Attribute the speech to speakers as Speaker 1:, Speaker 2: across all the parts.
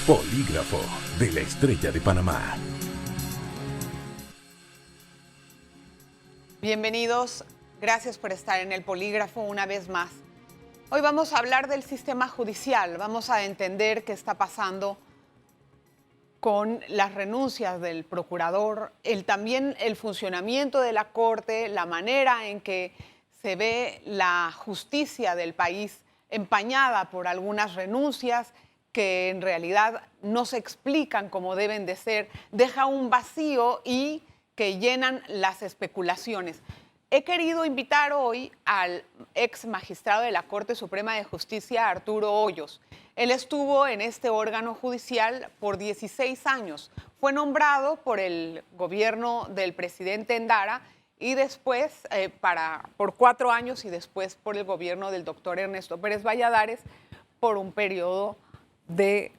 Speaker 1: Polígrafo de la Estrella de Panamá.
Speaker 2: Bienvenidos, gracias por estar en el Polígrafo una vez más. Hoy vamos a hablar del sistema judicial, vamos a entender qué está pasando con las renuncias del procurador, también el funcionamiento de la Corte, la manera en que se ve la justicia del país empañada por algunas renuncias que en realidad no se explican como deben de ser, deja un vacío y que llenan las especulaciones. He querido invitar hoy al ex magistrado de la Corte Suprema de Justicia, Arturo Hoyos. Él estuvo en este órgano judicial por 16 años. Fue nombrado por el gobierno del presidente Endara y después por 4 años y después por el gobierno del doctor Ernesto Pérez Valladares por un periodo de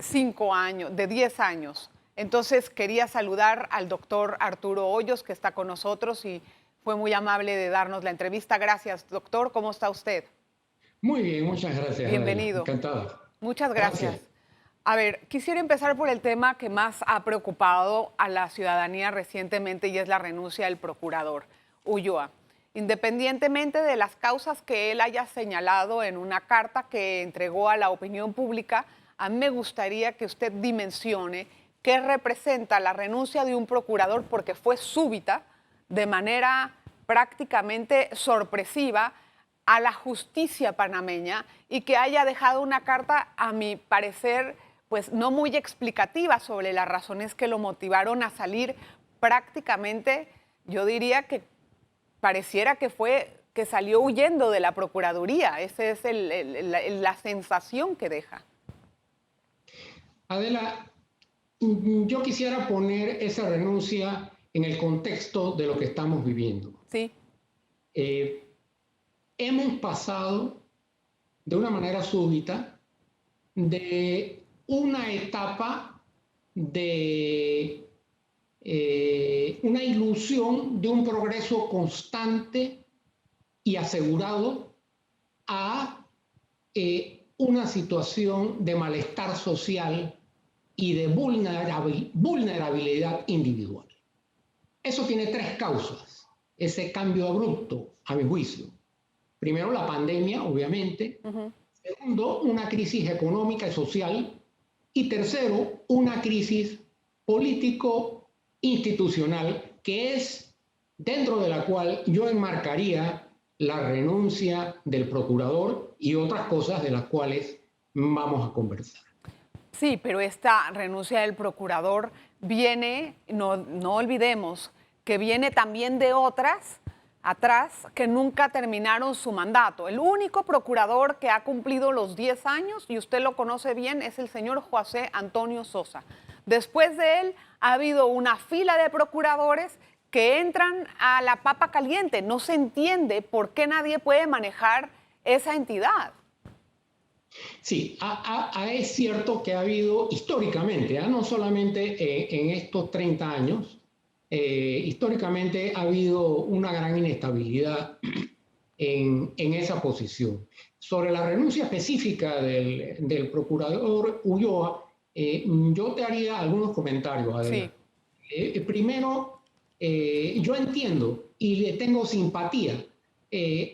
Speaker 2: 5 años, de 10 años. Entonces quería saludar al doctor Arturo Hoyos, que está con nosotros y fue muy amable de darnos la entrevista. Gracias, doctor. ¿Cómo está usted?
Speaker 3: Muy bien, muchas gracias.
Speaker 2: Bienvenido.
Speaker 3: Adela. Encantado.
Speaker 2: Muchas gracias. A ver, quisiera empezar por el tema que más ha preocupado a la ciudadanía recientemente y es la renuncia del procurador Ulloa. Independientemente de las causas que él haya señalado en una carta que entregó a la opinión pública, a mí me gustaría que usted dimensione qué representa la renuncia de un procurador porque fue súbita, de manera prácticamente sorpresiva, a la justicia panameña y que haya dejado una carta, a mi parecer, pues no muy explicativa sobre las razones que lo motivaron a salir prácticamente, yo diría que pareciera que salió huyendo de la Procuraduría. Esa es la sensación que deja.
Speaker 3: Adela, yo quisiera poner esa renuncia en el contexto de lo que estamos viviendo.
Speaker 2: Sí.
Speaker 3: Hemos pasado de una manera súbita de una etapa de una ilusión de un progreso constante y asegurado a una situación de malestar social y de vulnerabilidad individual. Eso tiene 3 causas, ese cambio abrupto, a mi juicio. Primero, la pandemia, obviamente. Segundo, una crisis económica y social. Y tercero, una crisis político-institucional, que es dentro de la cual yo enmarcaría la renuncia del procurador y otras cosas de las cuales vamos a conversar.
Speaker 2: Sí, pero esta renuncia del procurador viene, no olvidemos, que viene también de otras atrás que nunca terminaron su mandato. El único procurador que ha cumplido los 10 años, y usted lo conoce bien, es el señor José Antonio Sosa. Después de él ha habido una fila de procuradores que entran a la papa caliente. No se entiende por qué nadie puede manejar esa entidad.
Speaker 3: Sí, es cierto que ha habido históricamente, no solamente en estos 30 años, históricamente ha habido una gran inestabilidad en esa posición. Sobre la renuncia específica del procurador Ulloa, yo te haría algunos comentarios, Adela. Sí. Primero, yo entiendo y le tengo simpatía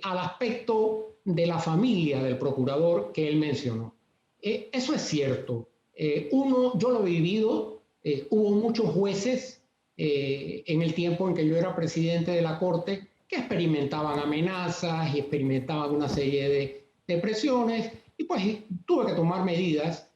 Speaker 3: al aspecto de la familia del procurador que él mencionó. Eso es cierto. Yo lo he vivido, hubo muchos jueces en el tiempo en que yo era presidente de la Corte que experimentaban amenazas y experimentaban una serie de presiones y pues tuve que tomar medidas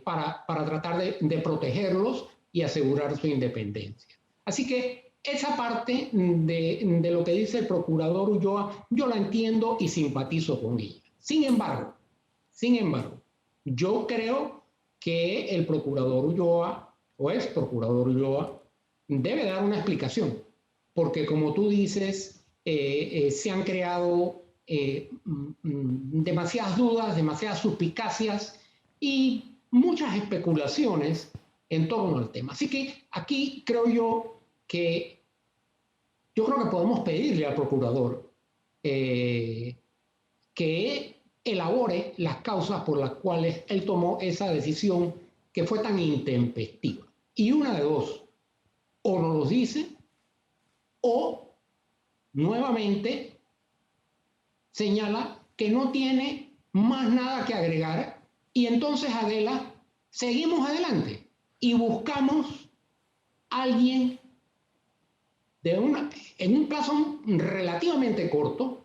Speaker 3: para tratar de protegerlos y asegurar su independencia. Así que esa parte de lo que dice el procurador Ulloa, yo la entiendo y simpatizo con ella. Sin embargo, yo creo que el procurador Ulloa, o ex procurador Ulloa, debe dar una explicación, porque como tú dices, se han creado demasiadas dudas, demasiadas suspicacias y muchas especulaciones en torno al tema. Así que aquí creo que podemos pedirle al procurador que elabore las causas por las cuales él tomó esa decisión que fue tan intempestiva. Y una de dos, o no los dice, o nuevamente señala que no tiene más nada que agregar, y entonces, Adela, seguimos adelante y buscamos a alguien en un plazo relativamente corto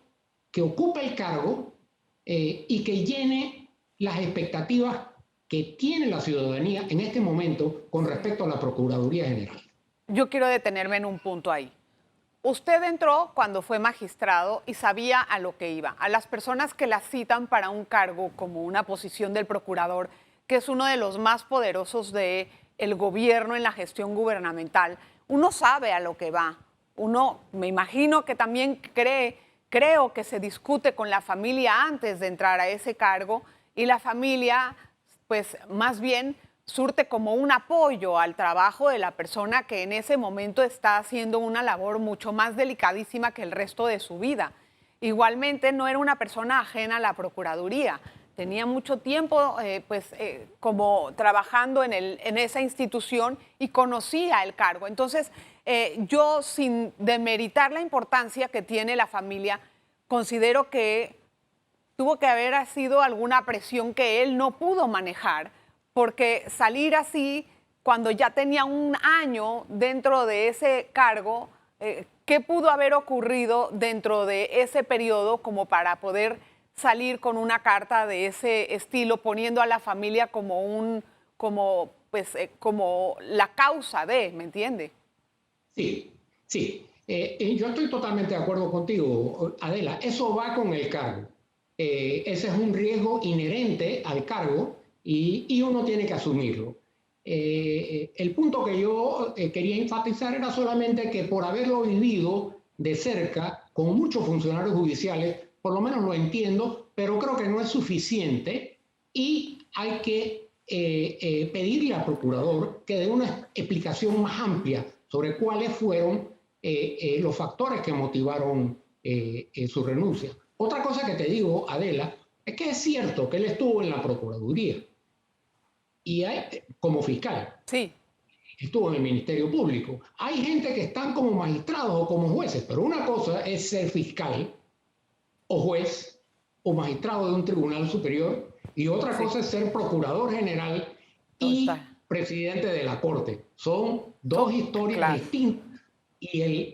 Speaker 3: que ocupe el cargo y que llene las expectativas que tiene la ciudadanía en este momento con respecto a la Procuraduría General.
Speaker 2: Yo quiero detenerme en un punto ahí. Usted entró cuando fue magistrado y sabía a lo que iba. A las personas que la citan para un cargo como una posición del procurador, que es uno de los más poderosos del gobierno en la gestión gubernamental, uno sabe a lo que va. Uno, me imagino que también creo que se discute con la familia antes de entrar a ese cargo y la familia, pues más bien surte como un apoyo al trabajo de la persona que en ese momento está haciendo una labor mucho más delicadísima que el resto de su vida. Igualmente no era una persona ajena a la Procuraduría. Tenía mucho tiempo como trabajando en esa institución y conocía el cargo. Entonces, yo, sin demeritar la importancia que tiene la familia, considero que tuvo que haber sido alguna presión que él no pudo manejar, porque salir así, cuando ya tenía un año dentro de ese cargo, ¿qué pudo haber ocurrido dentro de ese periodo como para poder salir con una carta de ese estilo, poniendo a la familia como la causa de, ¿me entiende?
Speaker 3: Sí, sí. Yo estoy totalmente de acuerdo contigo, Adela. Eso va con el cargo. Ese es un riesgo inherente al cargo y uno tiene que asumirlo. El punto que yo quería enfatizar era solamente que por haberlo vivido de cerca con muchos funcionarios judiciales, por lo menos lo entiendo, pero creo que no es suficiente y hay que pedirle al procurador que dé una explicación más amplia sobre cuáles fueron los factores que motivaron su renuncia. Otra cosa que te digo, Adela, es que es cierto que él estuvo en la Procuraduría y como fiscal.
Speaker 2: Sí.
Speaker 3: Estuvo en el Ministerio Público. Hay gente que están como magistrados o como jueces, pero una cosa es ser fiscal o juez o magistrado de un tribunal superior y otra cosa es ser procurador general y presidente de la Corte. Son dos historias distintas y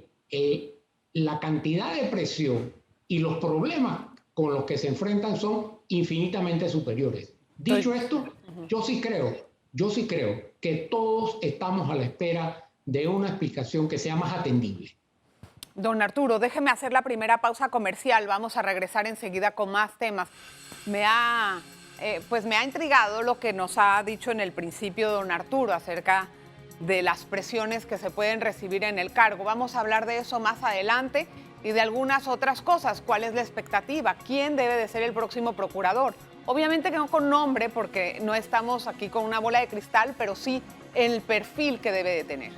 Speaker 3: la cantidad de presión y los problemas con los que se enfrentan son infinitamente superiores. Dicho esto, yo sí creo que todos estamos a la espera de una explicación que sea más atendible.
Speaker 2: Don Arturo, déjeme hacer la primera pausa comercial. Vamos a regresar enseguida con más temas. Me ha intrigado lo que nos ha dicho en el principio don Arturo acerca de las presiones que se pueden recibir en el cargo. Vamos a hablar de eso más adelante y de algunas otras cosas. ¿Cuál es la expectativa? ¿Quién debe de ser el próximo procurador? Obviamente que no con nombre, porque no estamos aquí con una bola de cristal, pero sí el perfil que debe de tener.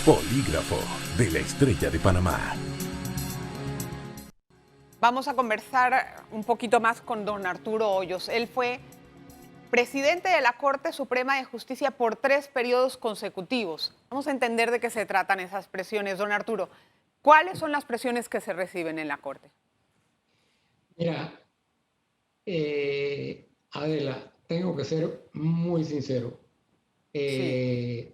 Speaker 1: Polígrafo de la Estrella de Panamá.
Speaker 2: Vamos a conversar un poquito más con don Arturo Hoyos. Él fue presidente de la Corte Suprema de Justicia por 3 periodos consecutivos. Vamos a entender de qué se tratan esas presiones. Don Arturo, ¿cuáles son las presiones que se reciben en la Corte?
Speaker 3: Mira, Adela, tengo que ser muy sincero. Sí.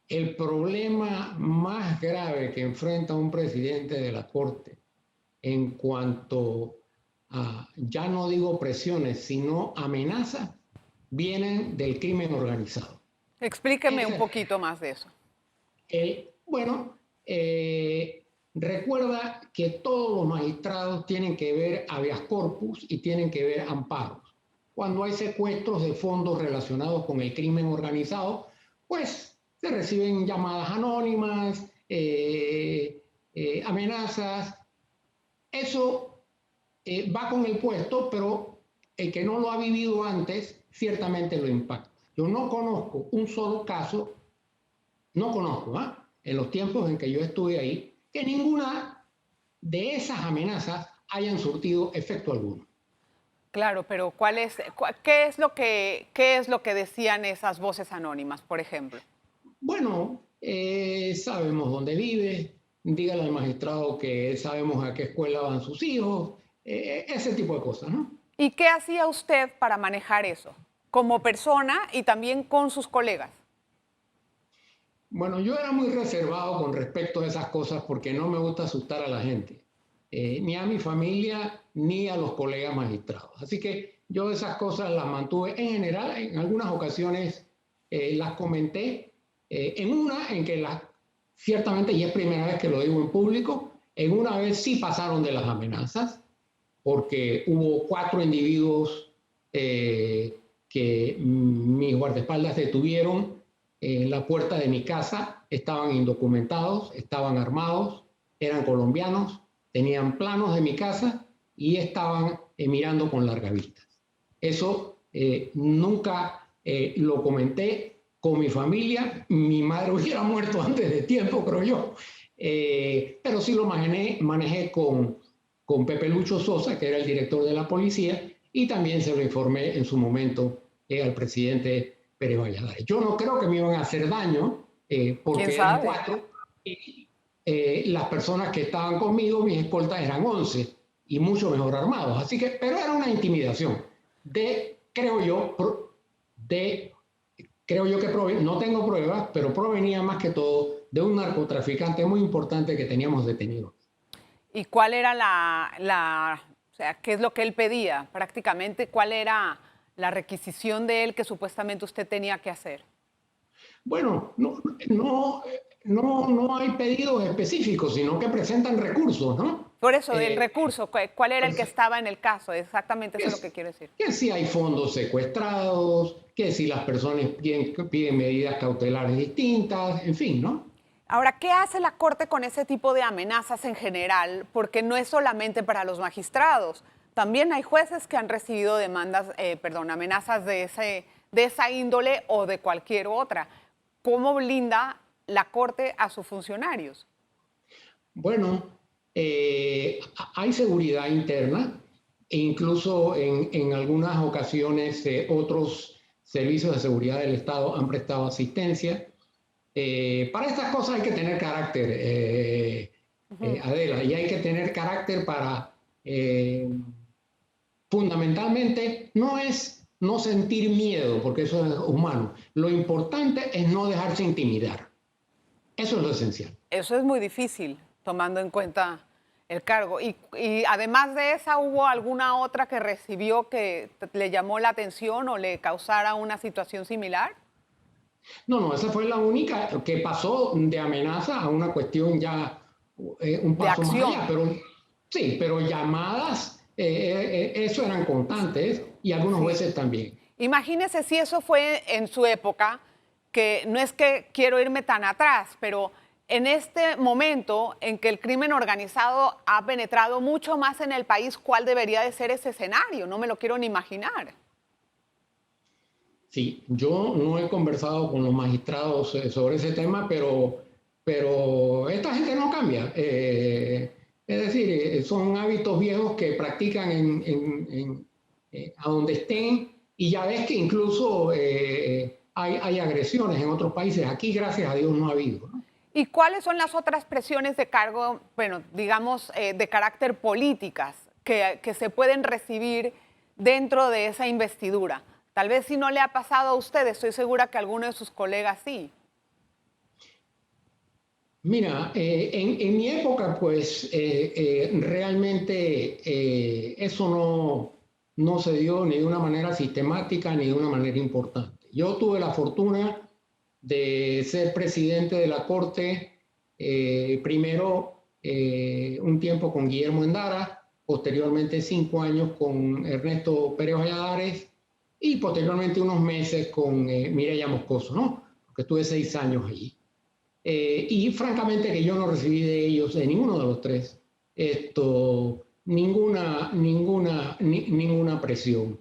Speaker 3: El problema más grave que enfrenta un presidente de la Corte en cuanto a, ya no digo presiones, sino amenazas, vienen del crimen organizado.
Speaker 2: Explíqueme un poquito más de eso.
Speaker 3: Recuerda que todos los magistrados tienen que ver habeas corpus y tienen que ver amparos. Cuando hay secuestros de fondos relacionados con el crimen organizado, pues se reciben llamadas anónimas, amenazas. Eso va con el puesto, pero el que no lo ha vivido antes ciertamente lo impacta. Yo no conozco un solo caso, en los tiempos en que yo estuve ahí, que ninguna de esas amenazas hayan surtido efecto alguno.
Speaker 2: Claro, pero qué es lo que decían esas voces anónimas, por ejemplo?
Speaker 3: Bueno, sabemos dónde vive, dígale al magistrado que sabemos a qué escuela van sus hijos, ese tipo de cosas, ¿no?
Speaker 2: ¿Y qué hacía usted para manejar eso, como persona y también con sus colegas?
Speaker 3: Bueno, yo era muy reservado con respecto a esas cosas porque no me gusta asustar a la gente, ni a mi familia ni a los colegas magistrados. Así que yo esas cosas las mantuve en general, en algunas ocasiones las comenté, en una en que ciertamente, y es primera vez que lo digo en público, en una vez sí pasaron de las amenazas, porque hubo 4 individuos que mis guardaespaldas detuvieron en la puerta de mi casa, estaban indocumentados, estaban armados, eran colombianos, tenían planos de mi casa y estaban mirando con largavistas. Eso nunca lo comenté con mi familia, mi madre hubiera muerto antes de tiempo, creo yo, pero sí lo manejé con Pepe Lucho Sosa, que era el director de la policía, y también se lo informé en su momento al presidente Pérez Valladares. Yo no creo que me iban a hacer daño,
Speaker 2: ¿Quién
Speaker 3: porque eran
Speaker 2: sabe?
Speaker 3: 4, y las personas que estaban conmigo, mis escoltas, eran 11 y mucho mejor armados. Así que, pero era una intimidación creo yo que no tengo pruebas, pero provenía más que todo de un narcotraficante muy importante que teníamos detenido.
Speaker 2: ¿Y cuál era o sea, qué es lo que él pedía? Prácticamente, ¿cuál era la requisición de él que supuestamente usted tenía que hacer?
Speaker 3: Bueno, no hay pedidos específicos, sino que presentan recursos, ¿no?
Speaker 2: Por eso, el recurso, ¿cuál era el que
Speaker 3: Pues,
Speaker 2: estaba en el caso? Exactamente eso
Speaker 3: que,
Speaker 2: es lo que quiero decir.
Speaker 3: que si hay fondos secuestrados, que si las personas piden medidas cautelares distintas, en fin, ¿no?
Speaker 2: Ahora, ¿qué hace la Corte con ese tipo de amenazas en general? Porque no es solamente para los magistrados. También hay jueces que han recibido amenazas de esa índole o de cualquier otra. ¿Cómo blinda la Corte a sus funcionarios?
Speaker 3: Bueno, hay seguridad interna e incluso en algunas ocasiones otros servicios de seguridad del Estado han prestado asistencia. Para estas cosas hay que tener carácter, Adela, y hay que tener carácter para, fundamentalmente, no es no sentir miedo, porque eso es humano. Lo importante es no dejarse intimidar. Eso es lo esencial.
Speaker 2: Eso es muy difícil, tomando en cuenta el cargo. Y además de esa, ¿hubo alguna otra que recibió que le llamó la atención o le causara una situación similar?
Speaker 3: No, esa fue la única que pasó de amenaza a una cuestión ya un
Speaker 2: De
Speaker 3: paso más
Speaker 2: acción.
Speaker 3: allá, pero sí, pero llamadas, eso eran constantes y algunos
Speaker 2: Sí.
Speaker 3: jueces también.
Speaker 2: Imagínese si eso fue en su época, que no es que quiero irme tan atrás, pero en este momento en que el crimen organizado ha penetrado mucho más en el país, ¿cuál debería de ser ese escenario? No me lo quiero ni imaginar.
Speaker 3: Sí, yo no he conversado con los magistrados sobre ese tema, pero esta gente no cambia. Es decir, son hábitos viejos que practican a donde estén y ya ves que incluso hay agresiones en otros países. Aquí, gracias a Dios, no ha habido, ¿no?
Speaker 2: ¿Y cuáles son las otras presiones de cargo, bueno, digamos, de carácter políticas que se pueden recibir dentro de esa investidura? Tal vez si no le ha pasado a usted, estoy segura que a alguno de sus colegas sí.
Speaker 3: Mira, en mi época, pues realmente eso no se dio ni de una manera sistemática ni de una manera importante. Yo tuve la fortuna de ser presidente de la Corte, primero un tiempo con Guillermo Endara, posteriormente 5 años con Ernesto Pérez Valladares y posteriormente unos meses con Mireya Moscoso, ¿no? Porque estuve 6 años allí. Y francamente que yo no recibí de ellos, de ninguno de los tres, ninguna presión.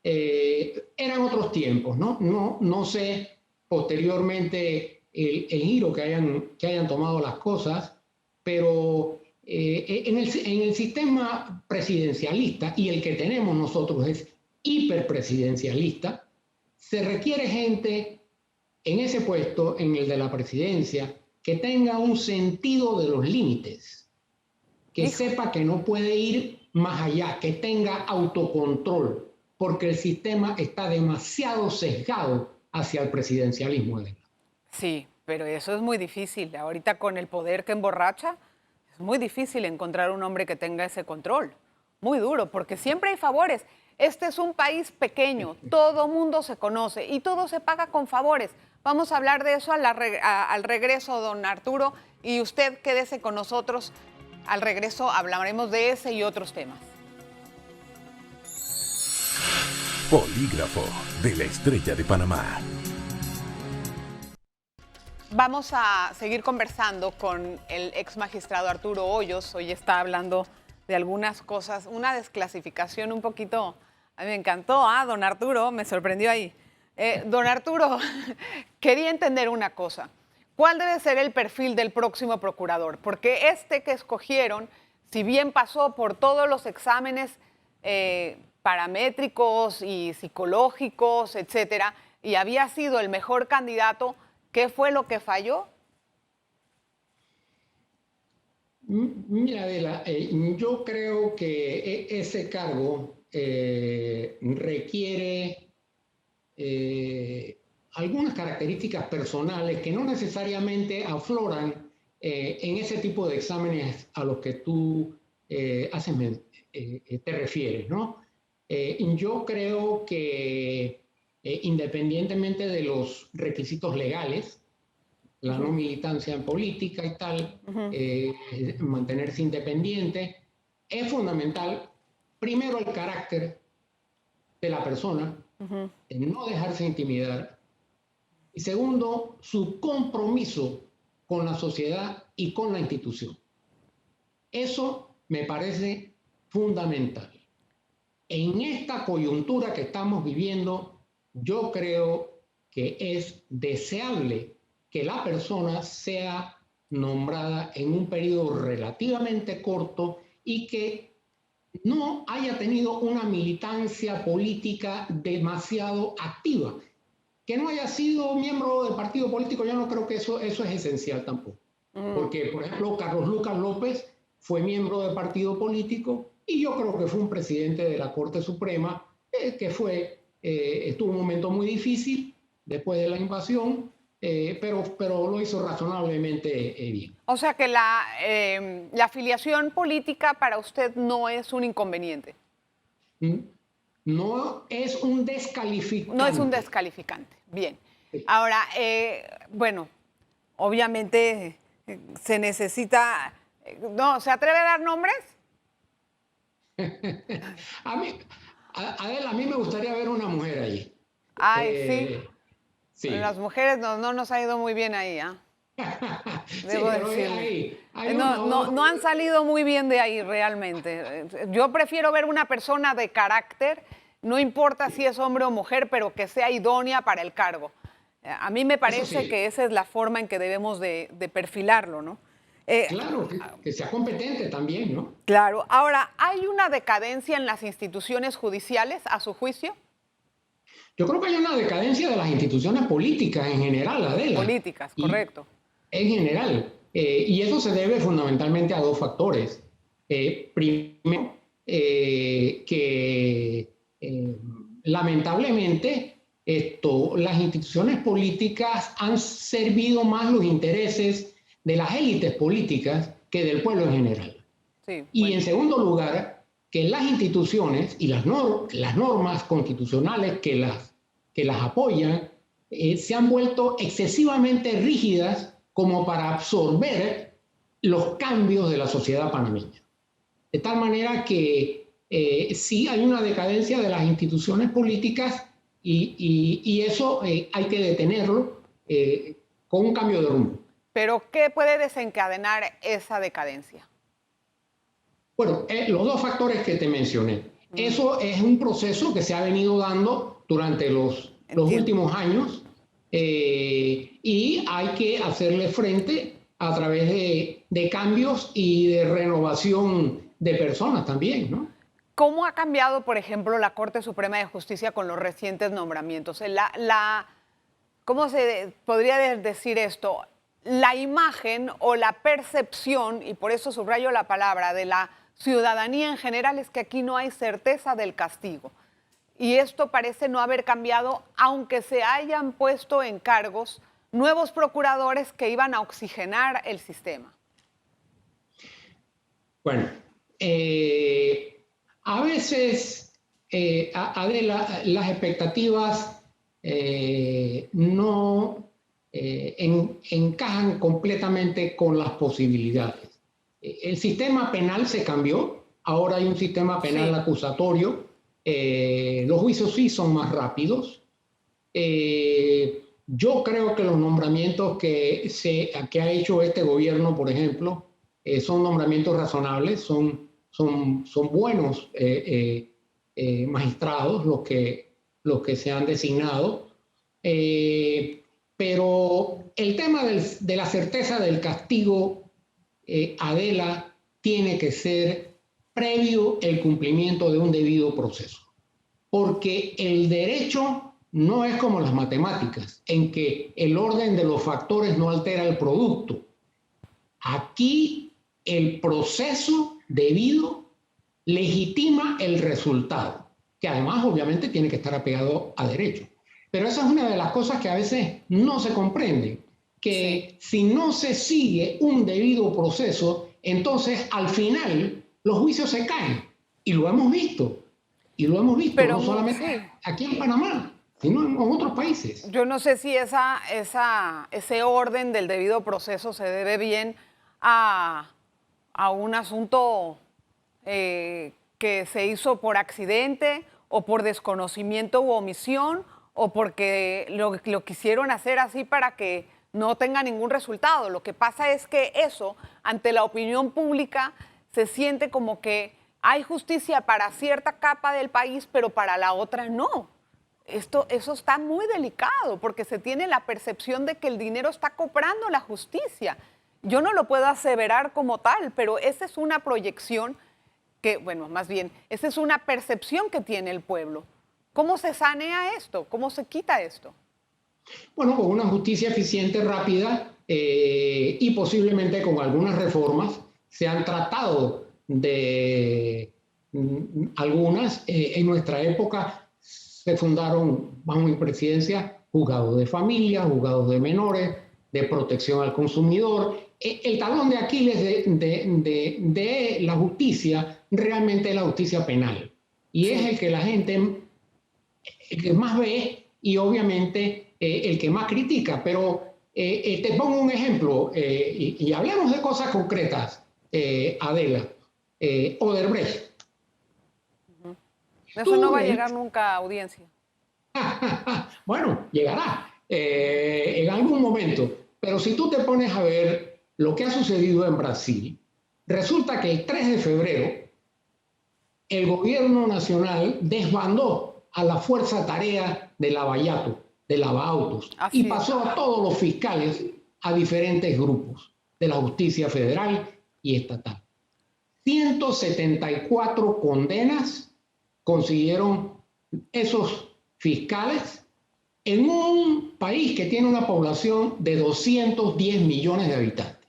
Speaker 3: Eran otros tiempos, ¿no? No sé posteriormente el giro que hayan tomado las cosas, pero en el sistema presidencialista, y el que tenemos nosotros es hiperpresidencialista, se requiere gente en ese puesto, en el de la presidencia, que tenga un sentido de los límites, que sepa que no puede ir más allá, que tenga autocontrol, porque el sistema está demasiado sesgado hacia el presidencialismo.
Speaker 2: Sí, pero eso es muy difícil. Ahorita con el poder que emborracha, es muy difícil encontrar un hombre que tenga ese control. Muy duro, porque siempre hay favores. Este es un país pequeño, todo mundo se conoce y todo se paga con favores. Vamos a hablar de eso al regreso, don Arturo, y usted quédese con nosotros. Al regreso hablaremos de ese y otros temas.
Speaker 1: Polígrafo de la Estrella de Panamá.
Speaker 2: Vamos a seguir conversando con el ex magistrado Arturo Hoyos. Hoy está hablando de algunas cosas, una desclasificación un poquito, a mí me encantó, don Arturo, me sorprendió ahí. Don Arturo, quería entender una cosa. ¿Cuál debe ser el perfil del próximo procurador? Porque este que escogieron, si bien pasó por todos los exámenes paramétricos y psicológicos, etcétera, y había sido el mejor candidato, ¿qué fue lo que falló?
Speaker 3: Mira, Adela, yo creo que ese cargo requiere algunas características personales que no necesariamente afloran en ese tipo de exámenes a los que tú te refieres, ¿no? Yo creo que independientemente de los requisitos legales, la no militancia en política y tal, mantenerse independiente, es fundamental, primero, el carácter de la persona, de no dejarse intimidar, y segundo, su compromiso con la sociedad y con la institución. Eso me parece fundamental. En esta coyuntura que estamos viviendo, yo creo que es deseable que la persona sea nombrada en un periodo relativamente corto y que no haya tenido una militancia política demasiado activa, que no haya sido miembro del partido político. Yo no creo que eso es esencial tampoco, porque, por ejemplo, Carlos Lucas López fue miembro del partido político y yo creo que fue un presidente de la Corte Suprema que estuvo en un momento muy difícil después de la invasión, pero lo hizo razonablemente bien.
Speaker 2: O sea que la afiliación política para usted no es un inconveniente.
Speaker 3: No es un descalificante.
Speaker 2: No es un descalificante. Bien. Ahora, bueno, obviamente se necesita... No, ¿se atreve a dar nombres?
Speaker 3: Adela, a mí me gustaría ver una mujer allí.
Speaker 2: Ay, sí.
Speaker 3: Sí.
Speaker 2: Las mujeres no nos ha ido muy bien ahí, ¿ah? Debo decirle. No han salido muy bien de ahí realmente. Yo prefiero ver una persona de carácter, no importa si es hombre o mujer, pero que sea idónea para el cargo. A mí me parece que esa es la forma en que debemos de perfilarlo, ¿no?
Speaker 3: Claro, que sea competente también, ¿no?
Speaker 2: Claro. Ahora, ¿hay una decadencia en las instituciones judiciales, a su juicio?
Speaker 3: Yo creo que hay una decadencia de las instituciones políticas en general, Adela.
Speaker 2: Políticas, correcto.
Speaker 3: En general. Y eso se debe fundamentalmente a dos factores. Primero, que lamentablemente las instituciones políticas han servido más los intereses de las élites políticas que del pueblo en general. Sí, y bueno. En segundo lugar, que las instituciones y las normas constitucionales que las apoyan se han vuelto excesivamente rígidas como para absorber los cambios de la sociedad panameña. De tal manera que sí hay una decadencia de las instituciones políticas y eso hay que detenerlo con un cambio de rumbo.
Speaker 2: ¿Pero qué puede desencadenar esa decadencia?
Speaker 3: Bueno, los dos factores que te mencioné. Eso es un proceso que se ha venido dando durante los últimos años y hay que hacerle frente a través de cambios y de renovación de personas también, ¿no?
Speaker 2: ¿Cómo ha cambiado, por ejemplo, la Corte Suprema de Justicia con los recientes nombramientos? ¿Cómo se podría decir esto? La imagen o la percepción, y por eso subrayo la palabra, de la ciudadanía en general es que aquí no hay certeza del castigo. Y esto parece no haber cambiado, aunque se hayan puesto en cargos nuevos procuradores que iban a oxigenar el sistema.
Speaker 3: Bueno, a veces, Adela, las expectativas no encajan completamente con las posibilidades. El sistema penal se cambió, ahora hay un sistema penal acusatorio, los juicios sí son más rápidos. Yo creo que los nombramientos que ha hecho este gobierno, por ejemplo, son nombramientos razonables, son buenos magistrados los que se han designado, pero el tema de la certeza del castigo, Adela, tiene que ser previo el cumplimiento de un debido proceso, porque el derecho no es como las matemáticas, en que el orden de los factores no altera el producto. Aquí el proceso debido legitima el resultado, que además obviamente tiene que estar apegado a derecho. Pero esa es una de las cosas que a veces no se comprenden, que si no se sigue un debido proceso, entonces al final los juicios se caen. Y lo hemos visto. Y lo hemos visto, pero no solamente aquí en Panamá, sino en otros países.
Speaker 2: Yo no sé si ese orden del debido proceso se debe bien a un asunto que se hizo por accidente o por desconocimiento u omisión o porque lo quisieron hacer así para que no tenga ningún resultado. Lo que pasa es que eso, ante la opinión pública, se siente como que hay justicia para cierta capa del país, pero para la otra no. Eso está muy delicado porque se tiene la percepción de que el dinero está comprando la justicia. Yo no lo puedo aseverar como tal, pero esa es una proyección que, bueno, más bien, esa es una percepción que tiene el pueblo. ¿Cómo se sanea esto? ¿Cómo se quita esto?
Speaker 3: Bueno, con una justicia eficiente, rápida y posiblemente con algunas reformas. Se han tratado de algunas. En nuestra época se fundaron, bajo mi presidencia, juzgados de familia, juzgados de menores, de protección al consumidor. El talón de Aquiles de la justicia realmente es la justicia penal. Y es el que la gente el que más ve y obviamente el que más critica. Pero te pongo un ejemplo y hablemos de cosas concretas, Adela. Odebrecht.
Speaker 2: Eso no va a llegar nunca a audiencia.
Speaker 3: Bueno, llegará en algún momento. Pero si tú te pones a ver lo que ha sucedido en Brasil, resulta que el 3 de febrero el gobierno nacional desbandó a la fuerza tarea de Lava-Jato, de lavaautos, y pasó a todos los fiscales a diferentes grupos de la justicia federal y estatal. 174 condenas consiguieron esos fiscales en un país que tiene una población de 210 millones de habitantes.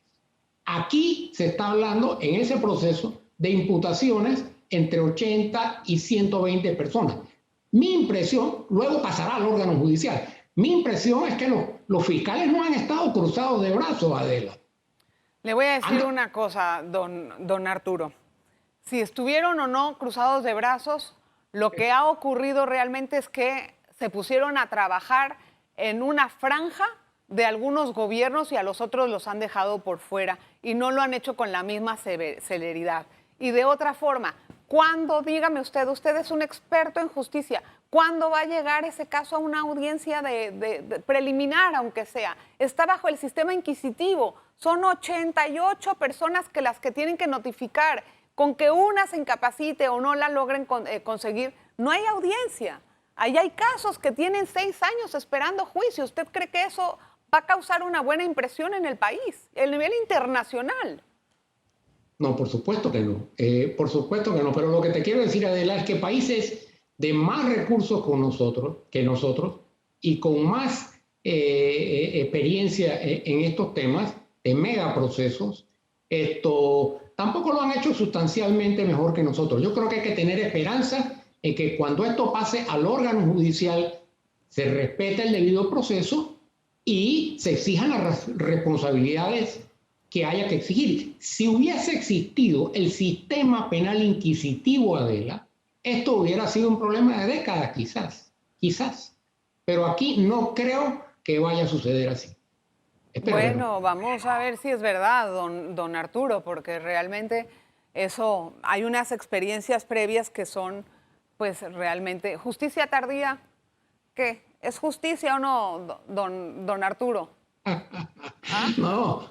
Speaker 3: Aquí se está hablando en ese proceso de imputaciones entre 80 y 120 personas. Mi impresión, luego pasará al órgano judicial, mi impresión es que los fiscales no han estado cruzados de brazos, Adela.
Speaker 2: Le voy a decir una cosa, don Arturo. Si estuvieron o no cruzados de brazos, lo que ha ocurrido realmente es que se pusieron a trabajar en una franja de algunos gobiernos y a los otros los han dejado por fuera y no lo han hecho con la misma celeridad. Y de otra forma, ¿cuándo, dígame usted es un experto en justicia, cuándo va a llegar ese caso a una audiencia de preliminar, aunque sea? Está bajo el sistema inquisitivo, son 88 personas las que tienen que notificar. Con que una se incapacite o no la logren conseguir, no hay audiencia. Ahí hay casos que tienen 6 años esperando juicio. ¿Usted cree que eso va a causar una buena impresión en el país, a nivel internacional?
Speaker 3: No, por supuesto que no. Por supuesto que no. Pero lo que te quiero decir, Adela, es que países de más recursos que nosotros y con más experiencia en estos temas de megaprocesos, tampoco lo han hecho sustancialmente mejor que nosotros. Yo creo que hay que tener esperanza en que cuando esto pase al órgano judicial se respete el debido proceso y se exijan las responsabilidades que haya que exigir. Si hubiese existido el sistema penal inquisitivo, Adela, esto hubiera sido un problema de décadas, quizás. Pero aquí no creo que vaya a suceder así. Espero que no.
Speaker 2: Bueno, vamos a ver si es verdad, don Arturo, porque realmente eso, hay unas experiencias previas que son, pues realmente, justicia tardía, ¿qué? ¿Es justicia o no, don Arturo?
Speaker 3: No,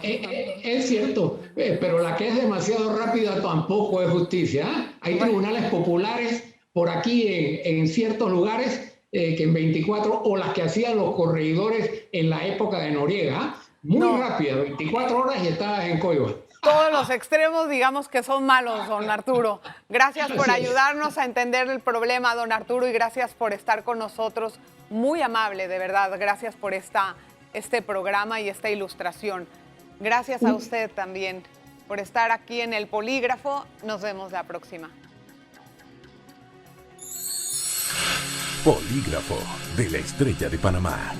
Speaker 3: es cierto, pero la que es demasiado rápida tampoco es justicia. Hay tribunales populares por aquí en ciertos lugares que en 24, o las que hacían los corregidores en la época de Noriega, muy rápida, 24 horas y estabas en Coiba.
Speaker 2: Todos los extremos, digamos que son malos, don Arturo. Gracias por ayudarnos a entender el problema, don Arturo, y gracias por estar con nosotros. Muy amable, de verdad. Gracias por este programa y esta ilustración. Gracias a usted también por estar aquí en El Polígrafo. Nos vemos la próxima.
Speaker 1: Polígrafo de la Estrella de Panamá.